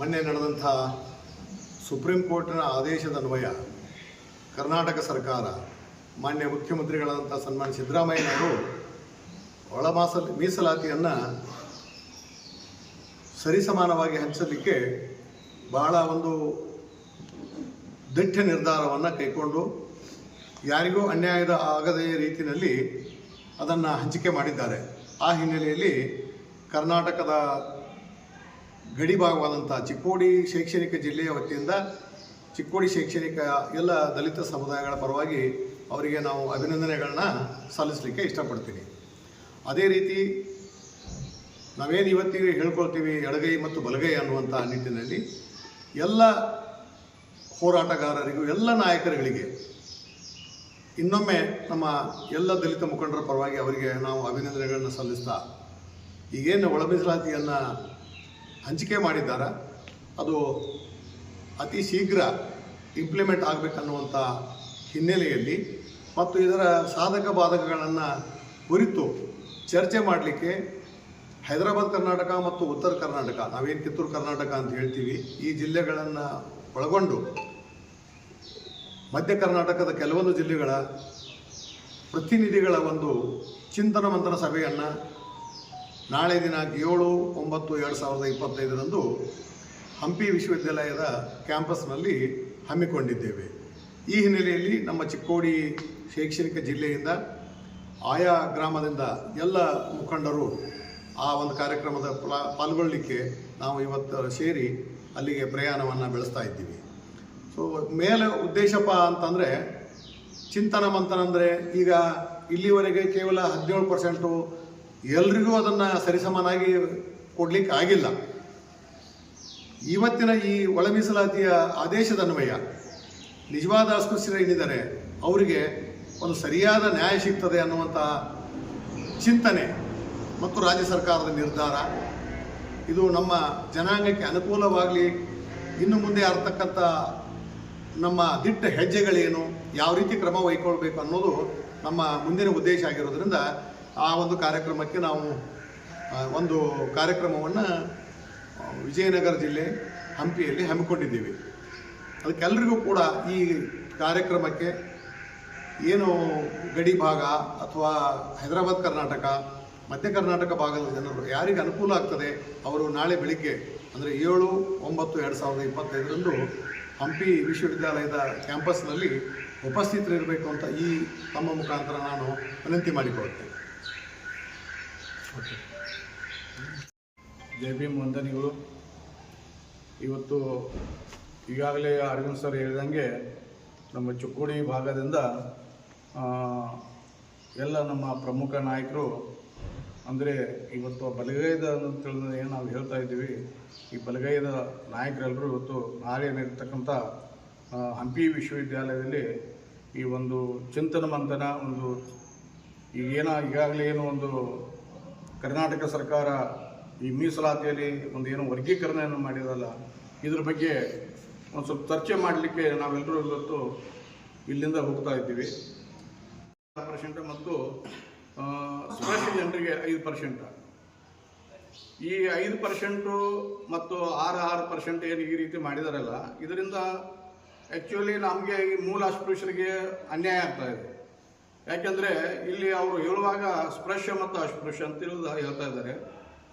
ಮೊನ್ನೆ ನಡೆದಂಥ ಸುಪ್ರೀಂ ಕೋರ್ಟ್ನ ಆದೇಶದನ್ವಯ ಕರ್ನಾಟಕ ಸರ್ಕಾರ ಮಾನ್ಯ ಮುಖ್ಯಮಂತ್ರಿಗಳಾದಂಥ ಸನ್ಮಾನ್ಯ ಸಿದ್ದರಾಮಯ್ಯನವರು ಮೀಸಲಾತಿಯನ್ನು ಸರಿಸಮಾನವಾಗಿ ಹಂಚಲಿಕ್ಕೆ ಬಹಳ ಒಂದು ದಿಟ್ಟ ನಿರ್ಧಾರವನ್ನು ಕೈಗೊಂಡು ಯಾರಿಗೂ ಅನ್ಯಾಯದ ಆಗದ ರೀತಿಯಲ್ಲಿ ಅದನ್ನು ಹಂಚಿಕೆ ಮಾಡಿದ್ದಾರೆ. ಆ ಹಿನ್ನೆಲೆಯಲ್ಲಿ ಕರ್ನಾಟಕದ ಗಡಿ ಭಾಗವಾದಂಥ ಚಿಕ್ಕೋಡಿ ಶೈಕ್ಷಣಿಕ ಜಿಲ್ಲೆಯ ವತಿಯಿಂದ ಚಿಕ್ಕೋಡಿ ಶೈಕ್ಷಣಿಕ ಎಲ್ಲ ದಲಿತ ಸಮುದಾಯಗಳ ಪರವಾಗಿ ಅವರಿಗೆ ನಾವು ಅಭಿನಂದನೆಗಳನ್ನ ಸಲ್ಲಿಸಲಿಕ್ಕೆ ಇಷ್ಟಪಡ್ತೀನಿ. ಅದೇ ರೀತಿ ನಾವೇನು ಇವತ್ತಿಗೆ ಹೇಳ್ಕೊಳ್ತೀವಿ ಎಡಗೈ ಮತ್ತು ಬಲಗೈ ಅನ್ನುವಂಥ ನಿಟ್ಟಿನಲ್ಲಿ ಎಲ್ಲ ಹೋರಾಟಗಾರರಿಗೂ ಎಲ್ಲ ನಾಯಕರುಗಳಿಗೆ ಇನ್ನೊಮ್ಮೆ ನಮ್ಮ ಎಲ್ಲ ದಲಿತ ಮುಖಂಡರ ಪರವಾಗಿ ಅವರಿಗೆ ನಾವು ಅಭಿನಂದನೆಗಳನ್ನು ಸಲ್ಲಿಸ್ತಾ ಈಗೇನು ಒಳ ಮೀಸಲಾತಿಯನ್ನು ಹಂಚಿಕೆ ಮಾಡಿದ್ದಾರೆ ಅದು ಅತಿ ಶೀಘ್ರ ಇಂಪ್ಲಿಮೆಂಟ್ ಆಗಬೇಕನ್ನುವಂಥ ಹಿನ್ನೆಲೆಯಲ್ಲಿ ಮತ್ತು ಇದರ ಸಾಧಕ ಬಾಧಕಗಳನ್ನು ಕುರಿತು ಚರ್ಚೆ ಮಾಡಲಿಕ್ಕೆ ಹೈದರಾಬಾದ್ ಕರ್ನಾಟಕ ಮತ್ತು ಉತ್ತರ ಕರ್ನಾಟಕ, ನಾವೇನು ಕಿತ್ತೂರು ಕರ್ನಾಟಕ ಅಂತ ಹೇಳ್ತೀವಿ, ಈ ಜಿಲ್ಲೆಗಳನ್ನು ಒಳಗೊಂಡು ಮಧ್ಯ ಕರ್ನಾಟಕದ ಕೆಲವೊಂದು ಜಿಲ್ಲೆಗಳ ಪ್ರತಿನಿಧಿಗಳ ಒಂದು ಚಿಂತನ ಮಂಥನ ಸಭೆಯನ್ನು ನಾಳೆ ದಿನಾಂಕ 7/9/2025 ಹಂಪಿ ವಿಶ್ವವಿದ್ಯಾಲಯದ ಕ್ಯಾಂಪಸ್ನಲ್ಲಿ ಹಮ್ಮಿಕೊಂಡಿದ್ದೇವೆ. ಈ ಹಿನ್ನೆಲೆಯಲ್ಲಿ ನಮ್ಮ ಚಿಕ್ಕೋಡಿ ಶೈಕ್ಷಣಿಕ ಜಿಲ್ಲೆಯಿಂದ ಆಯಾ ಗ್ರಾಮದಿಂದ ಎಲ್ಲ ಮುಖಂಡರು ಆ ಒಂದು ಕಾರ್ಯಕ್ರಮದ ಪಾಲ್ಗೊಳ್ಳಲಿಕ್ಕೆ ನಾವು ಇವತ್ತು ಸೇರಿ ಅಲ್ಲಿಗೆ ಪ್ರಯಾಣವನ್ನು ಬೆಳೆಸ್ತಾ ಇದ್ದೀವಿ. ಸೊ ಮೇಲೆ ಉದ್ದೇಶಪ್ಪ ಅಂತಂದರೆ ಚಿಂತನ ಮಂಥನ ಅಂದರೆ ಈಗ ಇಲ್ಲಿವರೆಗೆ ಕೇವಲ 17% ಎಲ್ರಿಗೂ ಅದನ್ನು ಸರಿಸಮಾನಾಗಿ ಕೊಡಲಿಕ್ಕೆ ಆಗಿಲ್ಲ. ಇವತ್ತಿನ ಈ ಒಳ ಮೀಸಲಾತಿಯ ಆದೇಶದನ್ವಯ ನಿಜವಾದ ಅಸ್ಪೃಶ್ಯರು ಏನಿದ್ದಾರೆ ಅವರಿಗೆ ಒಂದು ಸರಿಯಾದ ನ್ಯಾಯ ಸಿಗ್ತದೆ ಅನ್ನುವಂಥ ಚಿಂತನೆ ಮತ್ತು ರಾಜ್ಯ ಸರ್ಕಾರದ ನಿರ್ಧಾರ ಇದು ನಮ್ಮ ಜನಾಂಗಕ್ಕೆ ಅನುಕೂಲವಾಗಲಿ, ಇನ್ನು ಮುಂದೆ ಆಗ್ತಕ್ಕಂಥ ನಮ್ಮ ದಿಟ್ಟ ಹೆಜ್ಜೆಗಳೇನು, ಯಾವ ರೀತಿ ಕ್ರಮ ವಹಿಕೊಳ್ಬೇಕು ಅನ್ನೋದು ನಮ್ಮ ಮುಂದಿನ ಉದ್ದೇಶ ಆಗಿರೋದ್ರಿಂದ ಆ ಒಂದು ಕಾರ್ಯಕ್ರಮಕ್ಕೆ ನಾವು ಒಂದು ಕಾರ್ಯಕ್ರಮವನ್ನು ವಿಜಯನಗರ ಜಿಲ್ಲೆ ಹಂಪಿಯಲ್ಲಿ ಹಮ್ಮಿಕೊಂಡಿದ್ದೀವಿ. ಅದಕ್ಕೆಲ್ಲರಿಗೂ ಕೂಡ ಈ ಕಾರ್ಯಕ್ರಮಕ್ಕೆ ಏನು ಗಡಿ ಭಾಗ ಅಥವಾ ಹೈದರಾಬಾದ್ ಕರ್ನಾಟಕ, ಮಧ್ಯ ಕರ್ನಾಟಕ ಭಾಗದ ಜನರು ಯಾರಿಗೆ ಅನುಕೂಲ ಆಗ್ತದೆ ಅವರು ನಾಳೆ ಬೆಳಿಗ್ಗೆ ಅಂದರೆ 7/9/2025 ಹಂಪಿ ವಿಶ್ವವಿದ್ಯಾಲಯದ ಕ್ಯಾಂಪಸ್ನಲ್ಲಿ ಉಪಸ್ಥಿತರಿರಬೇಕು ಅಂತ ಈ ತಮ್ಮ ಮುಖಾಂತರ ನಾನು ವಿನಂತಿ ಮಾಡಿಕೊಳ್ತೇನೆ. ಜೈ ಭೀಮ್ ವಂದನೆಗಳು. ಇವತ್ತು ಈಗಾಗಲೇ ಅರವಿಂದ್ ಸರ್ ಹೇಳಿದಂಗೆ ನಮ್ಮ ಚಿಕ್ಕೋಡಿ ಭಾಗದಿಂದ ಎಲ್ಲ ನಮ್ಮ ಪ್ರಮುಖ ನಾಯಕರು ಅಂದರೆ ಇವತ್ತು ಬಲಗೈದ ಅಂತೇಳಿದ ಏನು ನಾವು ಹೇಳ್ತಾ ಇದ್ದೀವಿ, ಈ ಬಲಗೈದ ನಾಯಕರೆಲ್ಲರೂ ಇವತ್ತು ನಾಳೆ ಇರತಕ್ಕಂಥ ಹಂಪಿ ವಿಶ್ವವಿದ್ಯಾಲಯದಲ್ಲಿ ಈ ಒಂದು ಚಿಂತನ ಮಂಥನ ಒಂದು ಈಗಾಗಲೇ ಏನು ಒಂದು ಕರ್ನಾಟಕ ಸರ್ಕಾರ ಈ ಮೀಸಲಾತಿಯಲ್ಲಿ ಒಂದು ಏನು ವರ್ಗೀಕರಣವನ್ನು ಮಾಡಿದಲ್ಲ, ಇದ್ರ ಬಗ್ಗೆ ಒಂದು ಸ್ವಲ್ಪ ಚರ್ಚೆ ಮಾಡಲಿಕ್ಕೆ ನಾವೆಲ್ಲರೂ ಇವತ್ತು ಇಲ್ಲಿಂದ ಹೋಗ್ತಾ ಇದ್ದೀವಿ. 5% ಮತ್ತು ಸ್ಪೆಷಲ್ ಜನರಿಗೆ 5%. ಈ 5% ಮತ್ತು 6% ಏನು ಈ ರೀತಿ ಮಾಡಿದಾರಲ್ಲ, ಇದರಿಂದ ಆ್ಯಕ್ಚುಲಿ ನಮಗೆ ಈ ಮೂಲ ಅಸ್ಪೃಶ್ಯರಿಗೆ ಅನ್ಯಾಯ ಆಗ್ತಾ ಇದೆ. ಯಾಕೆಂದರೆ ಇಲ್ಲಿ ಅವರು ಹೇಳುವಾಗ ಸ್ಪೃಶ್ಯ ಮತ್ತು ಅಸ್ಪೃಶ್ಯ ಅಂತ ಹೇಳ್ತಾ ಇದ್ದಾರೆ.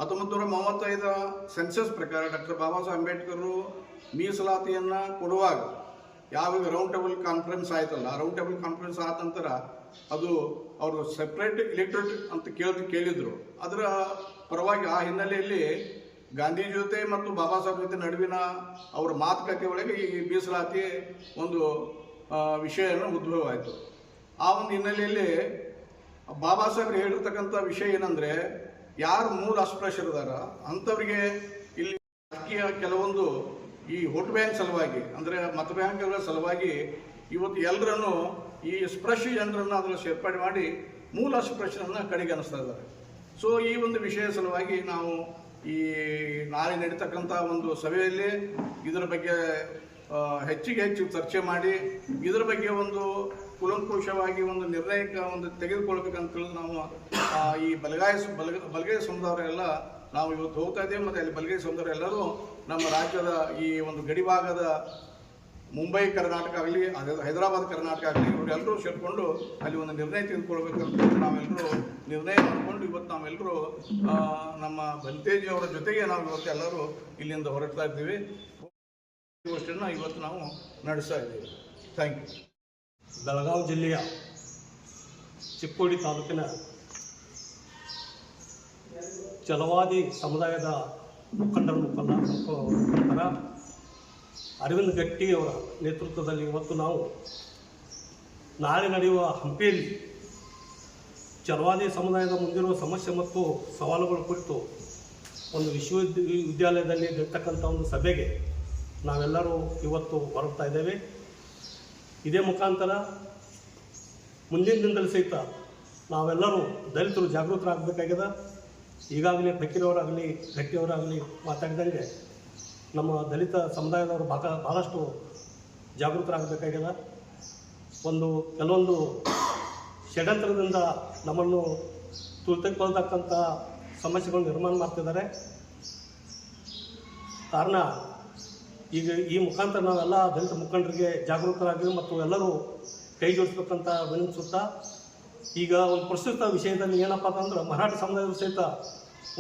1935 ಸೆನ್ಸಸ್ ಪ್ರಕಾರ ಡಾಕ್ಟರ್ ಬಾಬಾ ಸಾಹೇಬ್ ಅಂಬೇಡ್ಕರ್ ಮೀಸಲಾತಿಯನ್ನು ಕೊಡುವಾಗ ಯಾವಾಗ ರೌಂಡ್ ಟೇಬಲ್ ಕಾನ್ಫರೆನ್ಸ್ ಆಯ್ತಲ್ಲ, ರೌಂಡ್ ಟೇಬಲ್ ಕಾನ್ಫರೆನ್ಸ್ ಆದ ನಂತರ ಅದು ಅವರು ಸೆಪ್ರೇಟ್ ಇಲೆಕ್ಟೆಡ್ ಅಂತ ಕೇಳಿದ್ರು. ಅದರ ಪರವಾಗಿ ಆ ಹಿನ್ನೆಲೆಯಲ್ಲಿ ಗಾಂಧಿ ಜೊತೆ ಮತ್ತು ಬಾಬಾ ಸಾಹೇಬ್ ಜೊತೆ ನಡುವಿನ ಅವರ ಮಾತುಕತೆ ಒಳಗೆ ಈ ಮೀಸಲಾತಿ ಒಂದು ವಿಷಯವನ್ನು ಉದ್ಭವ ಆಯಿತು. ಆ ಒಂದು ಹಿನ್ನೆಲೆಯಲ್ಲಿ ಬಾಬಾ ಸಾಹೇಬ್ ಹೇಳಿರ್ತಕ್ಕಂಥ ವಿಷಯ ಏನಂದರೆ, ಯಾರು ಮೂಲ ಅಸ್ಪೃಶ್ಯರಿದಾರ ಅಂಥವರಿಗೆ ಇಲ್ಲಿ ರಾಜಕೀಯ ಕೆಲವೊಂದು ಈ ವೋಟ್ ಬ್ಯಾಂಕ್ ಸಲುವಾಗಿ ಅಂದರೆ ಮತ ಬ್ಯಾಂಕ್ಗಳ ಸಲುವಾಗಿ ಇವತ್ತು ಎಲ್ಲರನ್ನು ಈ ಸ್ಪೃಶ್ಯ ಜನರನ್ನು ಅದರಲ್ಲಿ ಸೇರ್ಪಡೆ ಮಾಡಿ ಮೂಲ ಅಸ್ಪೃಶ್ಯರನ್ನು ಕಡೆಗಣಿಸ್ತಾ ಇದ್ದಾರೆ. ಸೊ ಈ ಒಂದು ವಿಷಯ ಸಲುವಾಗಿ ನಾವು ಈ ನಾಳೆ ನಡೀತಕ್ಕಂಥ ಒಂದು ಸಭೆಯಲ್ಲಿ ಇದರ ಬಗ್ಗೆ ಹೆಚ್ಚು ಚರ್ಚೆ ಮಾಡಿ ಇದರ ಬಗ್ಗೆ ಒಂದು ಕೂಲಂಕುಷವಾಗಿ ಒಂದು ನಿರ್ಣಯಕ್ಕೆ ಒಂದು ತೆಗೆದುಕೊಳ್ಬೇಕಂತೇಳಿ ನಾವು ಈ ಬಲಗೈ ಸಮುದಾಯರೆಲ್ಲ ನಾವು ಇವತ್ತು ಹೋಗ್ತಾ ಇದ್ದೇವೆ. ಮತ್ತು ಅಲ್ಲಿ ಬಲಗೈ ಸೋದರರು ಎಲ್ಲರೂ ನಮ್ಮ ರಾಜ್ಯದ ಈ ಒಂದು ಗಡಿ ಭಾಗದ ಮುಂಬೈ ಕರ್ನಾಟಕ ಆಗಲಿ, ಹೈದರಾಬಾದ್ ಕರ್ನಾಟಕ ಆಗಲಿ, ಇವರೆಲ್ಲರೂ ಸೇರಿಕೊಂಡು ಅಲ್ಲಿ ಒಂದು ನಿರ್ಣಯ ತೆಗೆದುಕೊಳ್ಬೇಕಂತ ನಾವೆಲ್ಲರೂ ನಿರ್ಣಯ ಮಾಡಿಕೊಂಡು ಇವತ್ತು ನಾವೆಲ್ಲರೂ ನಮ್ಮ ಬಲ್ತೇಜಿ ಅವರ ಜೊತೆಗೆ ನಾವು ಇವತ್ತು ಎಲ್ಲರೂ ಇಲ್ಲಿಂದ ಹೊರಡ್ತಾ ಇದ್ದೀವಿ. ಗೋಷ್ಠಿಯನ್ನು ಇವತ್ತು ನಾವು ನಡೆಸ್ತಾ ಇದ್ದೀವಿ. Thank you. ಬೆಳಗಾವಿ ಜಿಲ್ಲೆಯ ಚಿಕ್ಕೋಡಿ ತಾಲೂಕಿನ ಛಲವಾದಿ ಸಮುದಾಯದ ಮುಖಂಡರ ಅರವಿಂದ್ ಗಟ್ಟಿ ಅವರ ನೇತೃತ್ವದಲ್ಲಿ ಇವತ್ತು ನಾವು ನಾಳೆ ನಡೆಯುವ ಹಂಪಿಯಲ್ಲಿ ಛಲವಾದಿ ಸಮುದಾಯದ ಮುಂದಿರುವ ಸಮಸ್ಯೆ ಮತ್ತು ಸವಾಲುಗಳ ಕುರಿತು ಒಂದು ವಿಶ್ವವಿದ್ಯಾಲಯದಲ್ಲಿ ಇರ್ತಕ್ಕಂಥ ಒಂದು ಸಭೆಗೆ ನಾವೆಲ್ಲರೂ ಇವತ್ತು ಹೊರಡ್ತಾ ಇದ್ದೇವೆ. ಇದೇ ಮುಖಾಂತರ ಮುಂದಿನ ದಿನದಲ್ಲಿ ಸಹಿತ ನಾವೆಲ್ಲರೂ ದಲಿತರು ಜಾಗೃತರಾಗಬೇಕಾಗಿದೆ. ಈಗಾಗಲೇ ಫಕೀರವರಾಗಲಿ ಗಟ್ಟಿಯವರಾಗಲಿ ಮಾತಾಡಿದಂಗೆ ನಮ್ಮ ದಲಿತ ಸಮುದಾಯದವರು ಭಾಳಷ್ಟು ಜಾಗೃತರಾಗಬೇಕಾಗಿದೆ. ಕೆಲವೊಂದು ಷಡ್ಯಂತ್ರದಿಂದ ನಮ್ಮನ್ನು ತುಳಿತುಕೊಳ್ತಕ್ಕಂಥ ಸಮಸ್ಯೆಗಳು ನಿರ್ಮಾಣ ಮಾಡ್ತಿದ್ದಾರೆ. ಕಾರಣ ಈಗ ಈ ಮುಖಾಂತರ ನಾವೆಲ್ಲ ದಲಿತ ಮುಖಂಡರಿಗೆ ಜಾಗೃತರಾಗಿ ಮತ್ತು ಎಲ್ಲರೂ ಕೈ ಜೋಡಿಸ್ಬೇಕಂತ ವಿನಂತಿಸುತ್ತಾ, ಈಗ ಒಂದು ಪ್ರಸ್ತುತ ವಿಷಯದಲ್ಲಿ ಏನಪ್ಪ ಅಂತಂದ್ರೆ ಮರಾಠ ಸಮುದಾಯದ ಸಹಿತ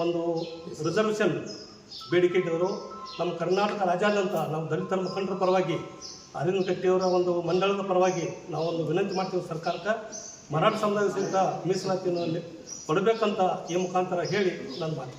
ಒಂದು ರಿಸರ್ವೇಷನ್ ಬೇಡಿಕೆ ಇಟ್ಟಿದ್ರು. ನಮ್ಮ ಕರ್ನಾಟಕ ರಾಜ್ಯಾದ್ಯಂತ ನಾವು ದಲಿತರ ಮುಖಂಡರ ಪರವಾಗಿ ಅರವಿಂದ್ ಗಟ್ಟಿಯವರ ಒಂದು ಮಂಡಳದ ಪರವಾಗಿ ನಾವೊಂದು ವಿನಂತಿ ಮಾಡ್ತೀವಿ ಸರ್ಕಾರಕ್ಕೆ, ಮರಾಠ ಸಮುದಾಯದ ಸಹಿತ ಮೀಸಲಾತಿಯನ್ನು ಕೊಡಬೇಕಂತ ಈ ಮುಖಾಂತರ ಹೇಳಿ ನನ್ನ ಮಾತು.